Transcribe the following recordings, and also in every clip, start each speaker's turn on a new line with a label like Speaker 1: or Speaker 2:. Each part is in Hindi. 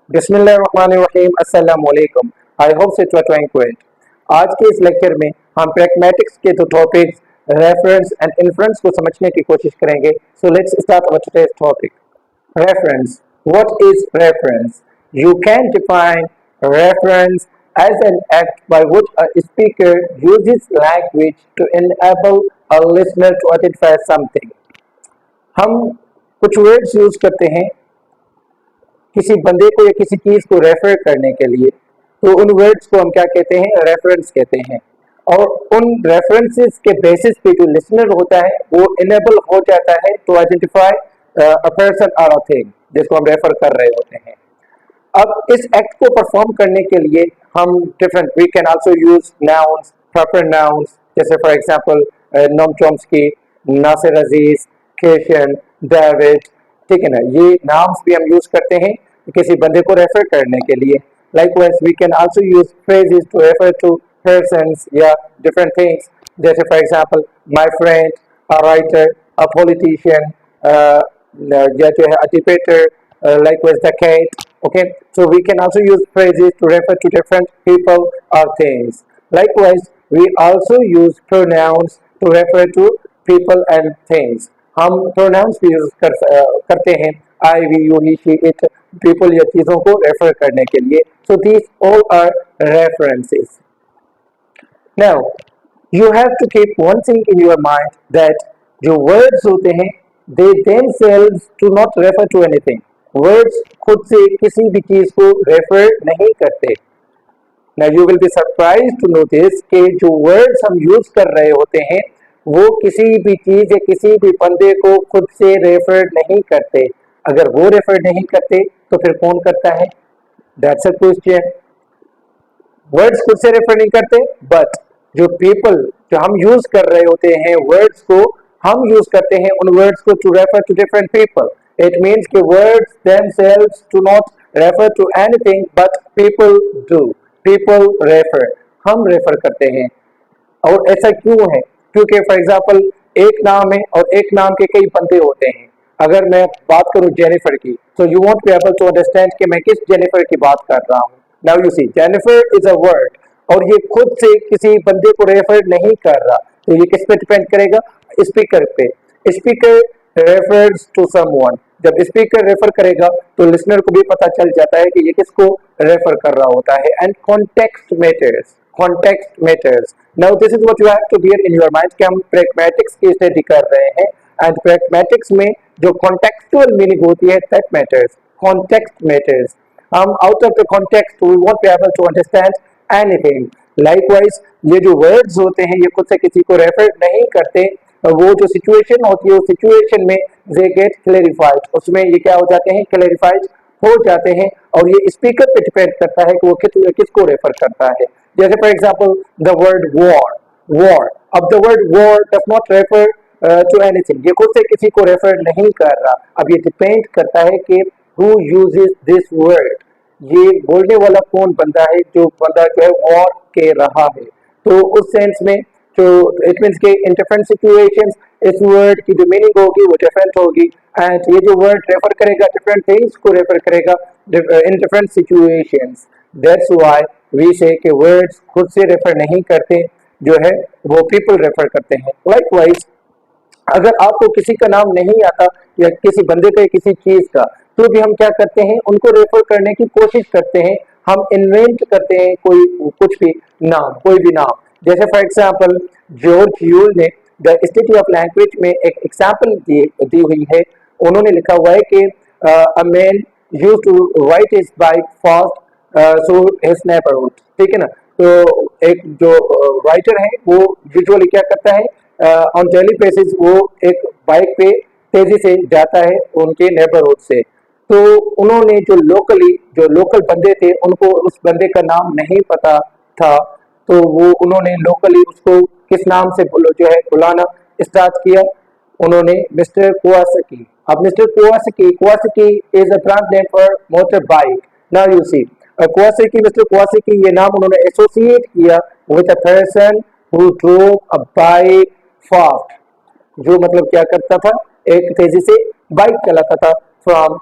Speaker 1: बिस्मिल्लाहिर्रहमानिर्रहीम अस्सलाम वालेकुम। आई होप से यू आर डूइंग ग्रेट। आज के इस लेक्चर में हम प्रैग्मेटिक्स के दो टॉपिक्स रेफरेंस एंड इन्फ्रेंस को समझने की कोशिश करेंगे। So let's start our today's topic. Reference. What is reference? You can define reference as an act by which a speaker uses language to enable a listener to identify something. हम कुछ वर्ड्स यूज करते हैं किसी बंदे को या किसी चीज को रेफर करने के लिए, तो उन वर्ड्स को हम क्या कहते हैं? रेफरेंस कहते हैं। और उन रेफरेंसेस के बेसिस पे जो लिसनर होता है वो इनेबल हो जाता है टू आइडेंटिफाई अ पर्सन और अ थिंग जिसको हम रेफर कर रहे होते हैं। अब इस एक्ट को परफॉर्म करने के लिए हम different we can also use nouns, proper nouns, जैसे for example Noam Chomsky, Nasir Aziz, केशन, डेविड, ठीक है ना, ये नाम्स भी हम यूज करते हैं किसी बंदे को रेफर करने के लिए। Likewise we can also use phrases to refer to persons या डिफरेंट थिंग्स, जैसे for example my friend, a writer, a politician, या जो है a debater, likewise the cat. Okay, so we can also use phrases to refer to different people or things. Likewise, we also use pronouns to refer to people and things. हम pronouns भी यूज करते हैं I, we, you, he, she, it, people या चीजों को रेफर करने के लिए. So these all are references. Now, you have to keep one thing in your mind that जो words होते हैं they themselves do not refer to anything. Words खुद से किसी भी चीज को रेफर नहीं करते. Now you will be surprised to notice कि जो words हम यूज कर रहे होते हैं वो किसी भी चीज या किसी भी बंदे को खुद से रेफर नहीं करते. अगर वो रेफर नहीं करते तो फिर कौन करता है? That's a question. वर्ड्स खुद से रेफर नहीं करते, बट जो पीपल जो हम यूज कर रहे होते हैं वर्ड्स को हम यूज करते हैं उन वर्ड्स को to refer to different people. It means कि words themselves do not refer to anything but people do. People refer. हम रेफर करते हैं. और ऐसा क्यों है? क्योंकि फॉर एग्जाम्पल एक नाम है और एक नाम के कई बंदे होते हैं. अगर मैं बात करूं जेनिफर की, तो you won't be able to understand कि मैं किस जेनिफर की बात कर रहा हूं. Now you see, Jennifer is a word और ये खुद से किसी बंदे को रेफर नहीं कर रहा. तो ये किस पे डिपेंड करेगा? स्पीकर पे. Speaker refers to someone. जब स्पीकर रेफर करेगा तो लिसनर को भी पता चल जाता है कि ये किसको रेफर कर रहा होता है. And context matters. Context matters. Now this is what you have to bear in your mind कि हम प्रैग्मेटिक्स की स्टडी कर रहे हैं एंड प्रैग्मेटिक्स में जो कॉन्टेक्सुअल मीनिंग होती है that matters. Context matters. out of the context we won't be able to understand anything. Likewise, ये जो words होते हैं ये खुद से किसी को रेफर नहीं करते. वो जो सिचुएशन होती है उस सिचुएशन में they get clarified. उसमें ये क्या हो जाते हैं? क्लैरिफाइड हो जाते हैं. और ये स्पीकर पे डिपेंड करता है कि वो किसको रेफर करता है. जैसे for example the word war. War. अब the word war does not refer to anything. ये खुद से किसी को रेफर नहीं कर रहा. अब ये डिपेंड करता है कि who uses this word. ये बोलने वाला कौन बंदा है जो बंदा जो है वॉर कह रहा है. तो उस सेंस में जो इट मीन्स के इन डिफरेंट सिचुएशंस इस वर्ड की जो मीनिंग होगी वो डिफरेंट होगी. एंड ये जो वर्ड रेफर करेगा डिफरेंट थिंग्स को रेफर करेगा in different situations. That's why we say कि वर्ड्स खुद से रेफर नहीं करते, जो है वो पीपल रेफर करते हैं. लाइकवाइज अगर आपको किसी का नाम नहीं आता या किसी बंदे का या किसी चीज का, तो भी हम क्या करते हैं? उनको रेफर करने की कोशिश करते हैं. हम इन्वेंट करते हैं कोई कुछ भी नाम, कोई भी नाम. जैसे फॉर एग्जांपल जॉर्ज यूल ने द स्टडी ऑफ लैंग्वेज में एक एग्जांपल दी हुई है. उन्होंने लिखा हुआ है कि a man used to ride his bike fast through his neighbourhood. ठीक है ना. तो एक जो राइटर है वो यूजुअली क्या करता है? ऑन डेली बेसिस वो एक बाइक पे तेजी से जाता है उनके नेबरहुड से. तो उन्होंने जो लोकल बंदे थे उनको उस बंदे का नाम नहीं पता था, तो वो उन्होंने लोकली उसको किस नाम से जो है बुलाना स्टार्ट किया. उन्होंने मिस्टर कुवासाकी. अब mister Kawasaki is a brand name for motorbike. Now you see Kawasaki, mister Kawasaki ये नाम उन्होंने एसोसिएट किया with a person who drove a bike fast. जो मतलब क्या करता था? एक तेजी से बाइक चलाता था from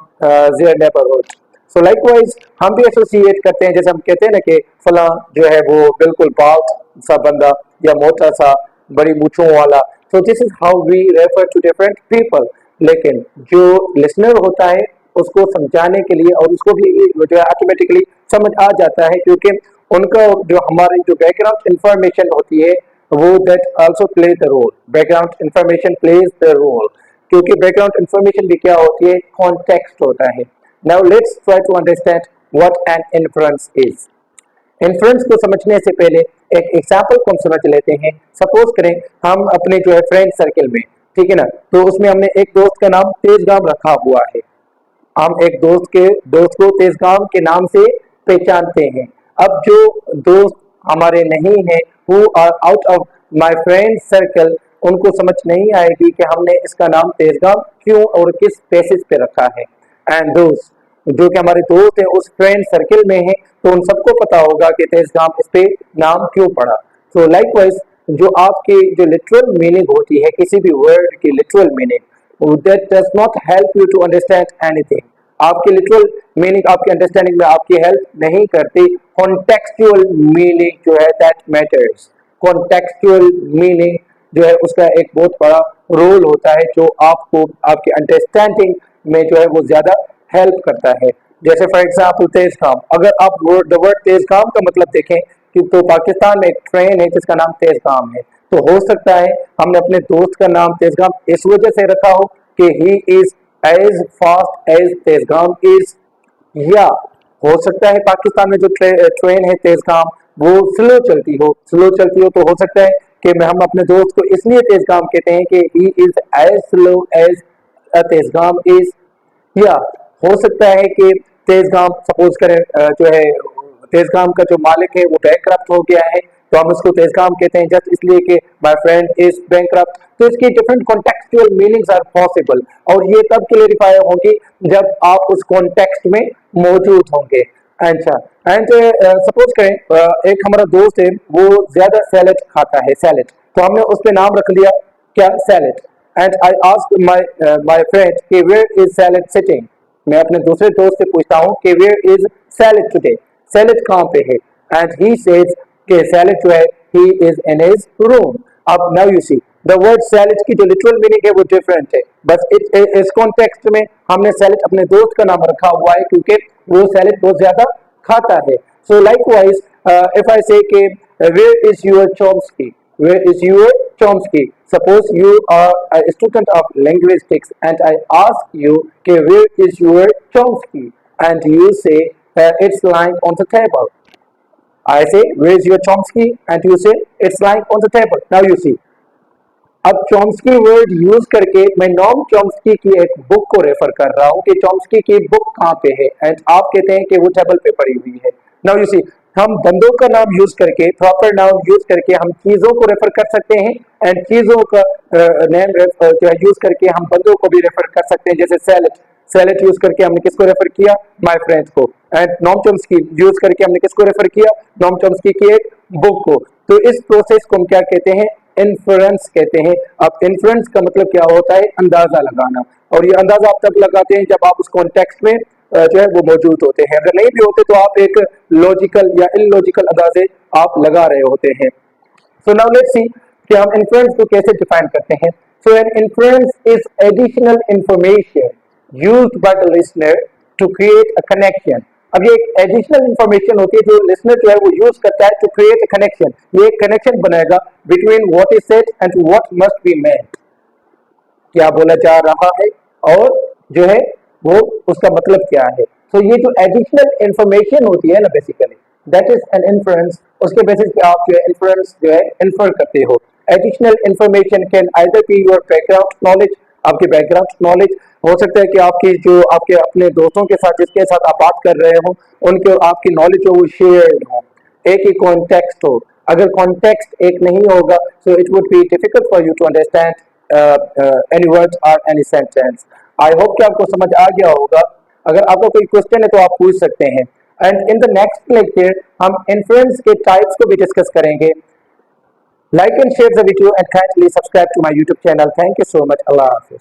Speaker 1: their neighborhood. So likewise हम भी एसोसिएट करते हैं, जैसे हम कहते हैं ना कि फला जो है वो बिल्कुल बाल्ड सा बंदा या मोटा सा बड़ी मूछों वाला। So this is how we refer to different people. लेकिन जो लिसनर होता है उसको समझाने के लिए और उसको भी जो है ऑटोमेटिकली समझ आ जाता है, क्योंकि उनका जो हमारी जो बैकग्राउंड इंफॉर्मेशन होती है वो that also play the role, background information plays the role. क्योंकि बैकग्राउंड इंफॉर्मेशन भी क्या होती है, कॉन्टेक्स्ट होता है। Now let's try to understand what an influence is. Influence को समझने से पहले एक एग्जाम्पल को हम समझ लेते हैं। सपोज करें हम अपने जो है फ्रेंड सर्कल में, ठीक है ना, तो उसमें हमने एक दोस्त का नाम तेजगाम रखा हुआ है। हम एक दोस्त को तेजगाम के नाम से पहचानते हैं। अब जो दोस्त हमारे नहीं है, who are out of my friend circle, उनको समझ नहीं आएगी कि हमने इसका नाम तेजगाम क्यों और किस बेसिस पे रखा है। एंड दोस्त जो कि हमारे दोस्त हैं उस फ्रेंड सर्कल में है, तो उन सबको पता होगा कि तेजगाम इस पे नाम क्यों पड़ा। सो लाइकवाइज जो आपकी जो लिटरल मीनिंग होती है किसी भी वर्ड की literal meaning, that does not help you to understand anything। आपकी लिटरल मीनिंग आपकी अंडरस्टैंडिंग में आपकी हेल्प नहीं करती। कॉन्टेक्सचुअल मीनिंग जो है दैट मैटर्स। कॉन्टेक्सचुअल मीनिंग जो है उसका एक बहुत बड़ा रोल होता है, जो आपको आपकी अंडरस्टैंडिंग में जो है वो ज्यादा हेल्प करता है। जैसे फॉर एग्जाम्पल तेजगाम, अगर आप द वर्ड तेजगाम का मतलब देखें कि तो पाकिस्तान में एक ट्रेन है जिसका नाम तेजगाम है, तो हो सकता है हमने अपने दोस्त का नाम तेजगाम इस वजह से रखा हो कि he is as fast as Tezgam is, या हो सकता है पाकिस्तान में जो ट्रेन है तेजगाम वो स्लो चलती हो, तो हो सकता है कि हम अपने दोस्त को इसलिए तेजगाम कहते हैं कि he is as slow as Tezgam is. या हो सकता है कि तेजगाम सपोज करें जो है तेजगाम का जो मालिक है वो बैंकरप्ट हो गया है, तो हम इसको तेजगाम कहते हैं जस्ट इसलिए कि माय फ्रेंड इज बैंकरप्ट। तो इसकी different contextual meanings are possible, और ये तब क्लेरिफाई होंगी जब आप उस कॉन्टेक्स्ट में मौजूद होंगे। अच्छा, एंड सपोज करें एक हमारा दोस्त है वो ज्यादा सैलेड खाता है, सैलेड, तो हमने उस पर नाम रख लिया क्या, salad. And I ask my friend कि वेयर इज सैलेड सिटिंग। मैं अपने दूसरे दोस्त से पूछता हूँ कि where is salad today, salad कहाँ पे है। एंड ही सेज कि सैलेड जो है he is in his room. अब now you see the word salad की जो लिटरल मीनिंग है वो डिफरेंट है, बस इस कॉन्टेक्स्ट में हमने सैलेड अपने दोस्त का नाम रखा हुआ है क्योंकि वो सैलेड बहुत ज्यादा खाता है। सो लाइकवाइज इफ आई से कि where is your Chomsky, where is your Chomsky? Suppose you are a student of linguistics and I ask you, okay, where is your Chomsky? And you say, it's lying on the table. I say, where is your Chomsky? And you say, it's lying on the table. Now you see. अब चॉम्स्की वर्ड यूज करके मैं नॉम चॉम्स्की की एक बुक को रेफर कर रहा हूँ कि चॉम्स्की की बुक कहाँ पे है, एंड आप कहते हैं कि वो टेबल पे पड़ी हुई है। नाउ यू सी हम बंदों का नाम यूज करके, प्रॉपर नाम यूज करके हम चीजों को रेफर कर सकते हैं, एंड चीजों का नेम जो है यूज करके हम बंदों को भी रेफर कर सकते हैं। जैसे सैलेड, सैलेड यूज करके हमने किसको रेफर किया, माय फ्रेंड को। एंड नॉम चॉम्स्की यूज करके हमने किसको रेफर किया, नॉम चॉम्स्की की एक बुक को। तो इस प्रोसेस को हम क्या कहते हैं, इन्फ्लुएंस कहते हैं। अब इन्फ्लुएंस का मतलब क्या होता है, अंदाजा लगाना, और ये अंदाजा आप तब लगाते हैं जब आप उस कॉन्टेक्स्ट में जो है वो मौजूद होते हैं। अगर नहीं भी होते तो आप एक लॉजिकल या इलॉजिकल अंदाजे आप लगा रहे होते हैं। सो नाउ लेट्स सी कि हम इन्फ्लुएंस को कैसे डिफाइन करते हैं। So an influence is additional information used by the listener to create a connection. अब ये एक एडिशनल इंफॉर्मेशन होती है जो लिसनर जो है वो यूज करता है टू क्रिएट अ कनेक्शन। ये एक कनेक्शन बनाएगा between what is said and what must be meant, क्या बोला जा रहा है और जो है वो उसका मतलब क्या है। तो ये जो एडिशनल इंफॉर्मेशन होती है ना, basically that is an influence. उसके बेसिस पे आप जो है इन्फ्लुएंस जो है इन्फर करते हो। Additional information can either be your background knowledge, आपके बैकग्राउंड नॉलेज हो सकता है कि आपकी जो आपके अपने दोस्तों के साथ जिसके साथ आप बात कर रहे हो उनके आपकी नॉलेज हो वो शेयर्ड हो, एक ही कॉन्टेक्स्ट हो। अगर कॉन्टेक्स्ट एक नहीं होगा so it would be difficult for you to understand any words और एनी सेंटेंस। आई होप कि आपको समझ आ गया होगा। अगर आपका कोई क्वेश्चन है तो आप पूछ सकते हैं। And in the next lecture हम इन्फ्लुएंस के टाइप्स को भी डिस्कस करेंगे। Like and share the video and kindly subscribe to my YouTube channel. Thank you so much. अल्लाह हाफिज।